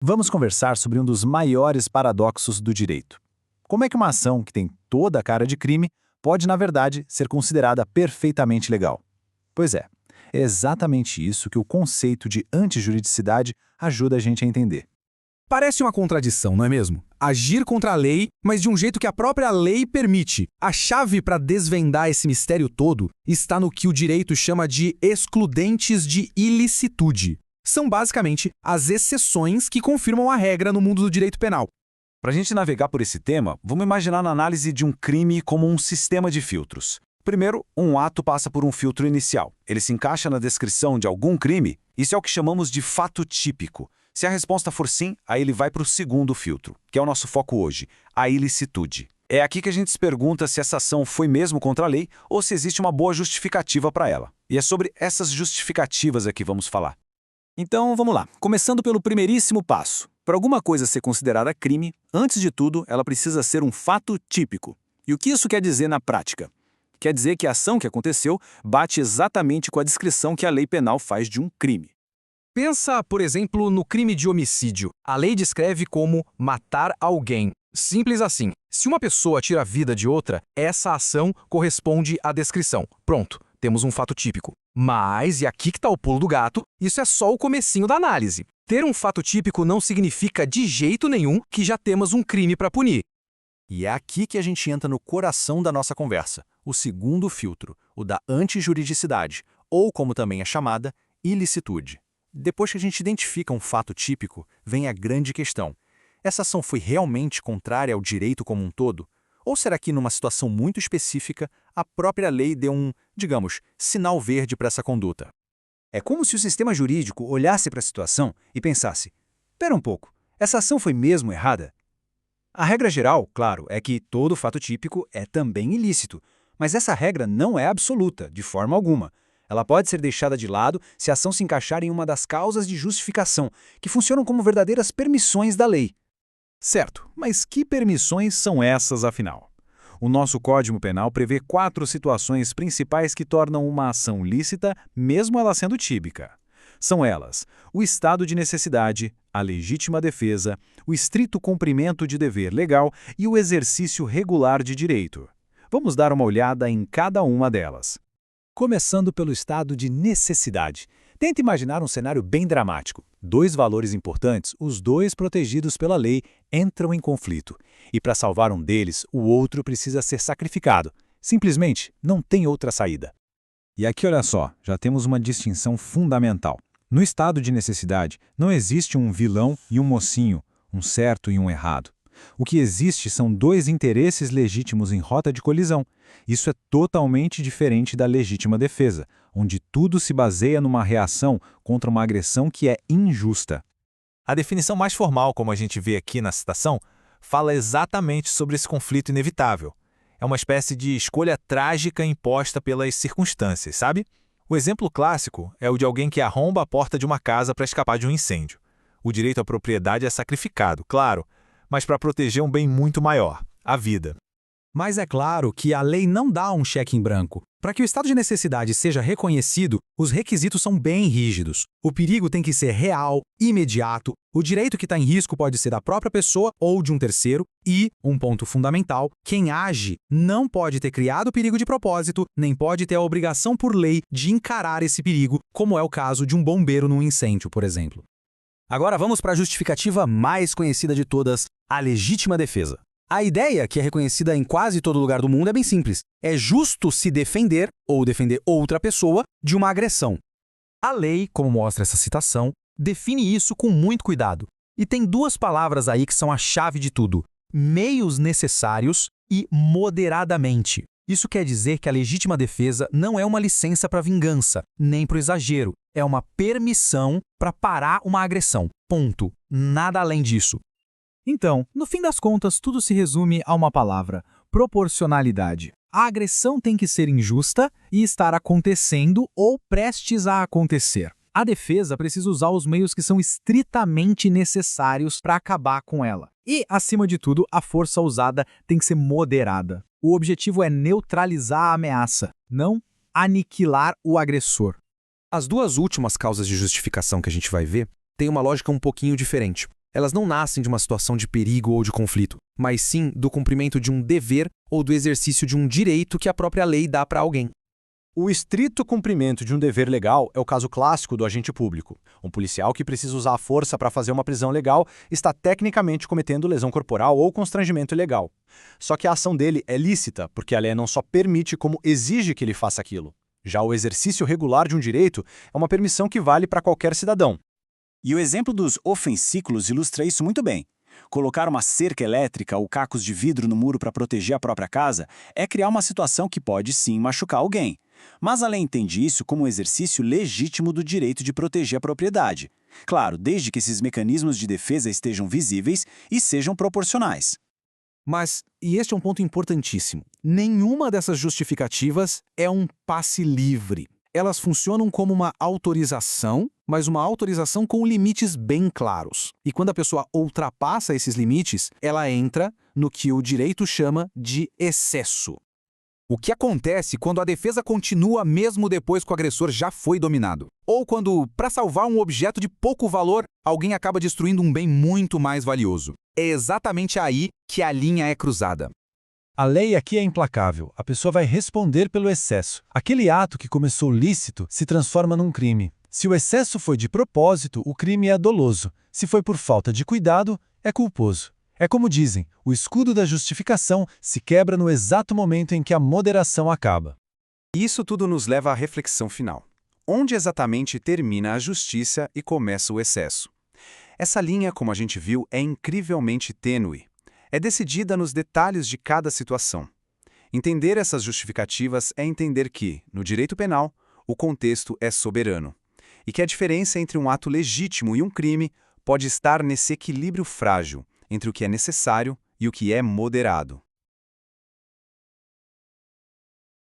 Vamos conversar sobre um dos maiores paradoxos do direito. Como é que uma ação que tem toda a cara de crime pode, na verdade, ser considerada perfeitamente legal? Pois é exatamente isso que o conceito de antijuridicidade ajuda a gente a entender. Parece uma contradição, não é mesmo? Agir contra a lei, mas de um jeito que a própria lei permite. A chave para desvendar esse mistério todo está no que o direito chama de excludentes de ilicitude. São basicamente as exceções que confirmam a regra no mundo do direito penal. Para a gente navegar por esse tema, vamos imaginar na análise de um crime como um sistema de filtros. Primeiro, um ato passa por um filtro inicial. Ele se encaixa na descrição de algum crime. Isso é o que chamamos de fato típico. Se a resposta for sim, aí ele vai para o segundo filtro, que é o nosso foco hoje, a ilicitude. É aqui que a gente se pergunta se essa ação foi mesmo contra a lei ou se existe uma boa justificativa para ela. E é sobre essas justificativas aqui que vamos falar. Então, vamos lá. Começando pelo primeiríssimo passo. Para alguma coisa ser considerada crime, antes de tudo, ela precisa ser um fato típico. E o que isso quer dizer na prática? Quer dizer que a ação que aconteceu bate exatamente com a descrição que a lei penal faz de um crime. Pensa, por exemplo, no crime de homicídio. A lei descreve como matar alguém. Simples assim. Se uma pessoa tira a vida de outra, essa ação corresponde à descrição. Pronto, temos um fato típico. Mas, e aqui que está o pulo do gato, isso é só o comecinho da análise. Ter um fato típico não significa de jeito nenhum que já temos um crime para punir. E é aqui que a gente entra no coração da nossa conversa, o segundo filtro, o da antijuridicidade, ou como também é chamada, ilicitude. Depois que a gente identifica um fato típico, vem a grande questão. Essa ação foi realmente contrária ao direito como um todo? Ou será que, numa situação muito específica, a própria lei deu um, digamos, sinal verde para essa conduta? É como se o sistema jurídico olhasse para a situação e pensasse: "Espera um pouco, essa ação foi mesmo errada?" A regra geral, claro, é que todo fato típico é também ilícito, mas essa regra não é absoluta, de forma alguma. Ela pode ser deixada de lado se a ação se encaixar em uma das causas de justificação, que funcionam como verdadeiras permissões da lei. Certo, mas que permissões são essas, afinal? O nosso Código Penal prevê 4 situações principais que tornam uma ação lícita, mesmo ela sendo típica. São elas: o estado de necessidade, a legítima defesa, o estrito cumprimento de dever legal e o exercício regular de direito. Vamos dar uma olhada em cada uma delas. Começando pelo estado de necessidade. Tenta imaginar um cenário bem dramático. 2 valores importantes, os dois protegidos pela lei, entram em conflito. E para salvar um deles, o outro precisa ser sacrificado. Simplesmente não tem outra saída. E aqui, olha só, já temos uma distinção fundamental. No estado de necessidade, não existe um vilão e um mocinho, um certo e um errado. O que existe são 2 interesses legítimos em rota de colisão. Isso é totalmente diferente da legítima defesa, onde tudo se baseia numa reação contra uma agressão que é injusta. A definição mais formal, como a gente vê aqui na citação, fala exatamente sobre esse conflito inevitável. É uma espécie de escolha trágica imposta pelas circunstâncias, sabe? O exemplo clássico é o de alguém que arromba a porta de uma casa para escapar de um incêndio. O direito à propriedade é sacrificado, claro, mas para proteger um bem muito maior, a vida. Mas é claro que a lei não dá um cheque em branco. Para que o estado de necessidade seja reconhecido, os requisitos são bem rígidos. O perigo tem que ser real, imediato, o direito que está em risco pode ser da própria pessoa ou de um terceiro e, um ponto fundamental, quem age não pode ter criado o perigo de propósito, nem pode ter a obrigação por lei de encarar esse perigo, como é o caso de um bombeiro num incêndio, por exemplo. Agora vamos para a justificativa mais conhecida de todas, a legítima defesa. A ideia, que é reconhecida em quase todo lugar do mundo, é bem simples. É justo se defender, ou defender outra pessoa, de uma agressão. A lei, como mostra essa citação, define isso com muito cuidado. E tem 2 palavras aí que são a chave de tudo: meios necessários e moderadamente. Isso quer dizer que a legítima defesa não é uma licença para vingança, nem para o exagero. É uma permissão para parar uma agressão. Ponto. Nada além disso. Então, no fim das contas, tudo se resume a uma palavra: proporcionalidade. A agressão tem que ser injusta e estar acontecendo ou prestes a acontecer. A defesa precisa usar os meios que são estritamente necessários para acabar com ela. E, acima de tudo, a força usada tem que ser moderada. O objetivo é neutralizar a ameaça, não aniquilar o agressor. As 2 últimas causas de justificação que a gente vai ver têm uma lógica um pouquinho diferente. Elas não nascem de uma situação de perigo ou de conflito, mas sim do cumprimento de um dever ou do exercício de um direito que a própria lei dá para alguém. O estrito cumprimento de um dever legal é o caso clássico do agente público. Um policial que precisa usar a força para fazer uma prisão legal está tecnicamente cometendo lesão corporal ou constrangimento ilegal. Só que a ação dele é lícita, porque a lei não só permite, como exige que ele faça aquilo. Já o exercício regular de um direito é uma permissão que vale para qualquer cidadão. E o exemplo dos ofensículos ilustra isso muito bem. Colocar uma cerca elétrica ou cacos de vidro no muro para proteger a própria casa é criar uma situação que pode sim machucar alguém. Mas a lei entende isso como um exercício legítimo do direito de proteger a propriedade. Claro, desde que esses mecanismos de defesa estejam visíveis e sejam proporcionais. Mas, e este é um ponto importantíssimo, nenhuma dessas justificativas é um passe livre. Elas funcionam como uma autorização, mas uma autorização com limites bem claros. E quando a pessoa ultrapassa esses limites, ela entra no que o direito chama de excesso. O que acontece quando a defesa continua mesmo depois que o agressor já foi dominado? Ou quando, para salvar um objeto de pouco valor, alguém acaba destruindo um bem muito mais valioso? É exatamente aí que a linha é cruzada. A lei aqui é implacável. A pessoa vai responder pelo excesso. Aquele ato que começou lícito se transforma num crime. Se o excesso foi de propósito, o crime é doloso. Se foi por falta de cuidado, é culposo. É como dizem, o escudo da justificação se quebra no exato momento em que a moderação acaba. Isso tudo nos leva à reflexão final. Onde exatamente termina a justiça e começa o excesso? Essa linha, como a gente viu, é incrivelmente tênue. É decidida nos detalhes de cada situação. Entender essas justificativas é entender que, no direito penal, o contexto é soberano. E que a diferença entre um ato legítimo e um crime pode estar nesse equilíbrio frágil entre o que é necessário e o que é moderado.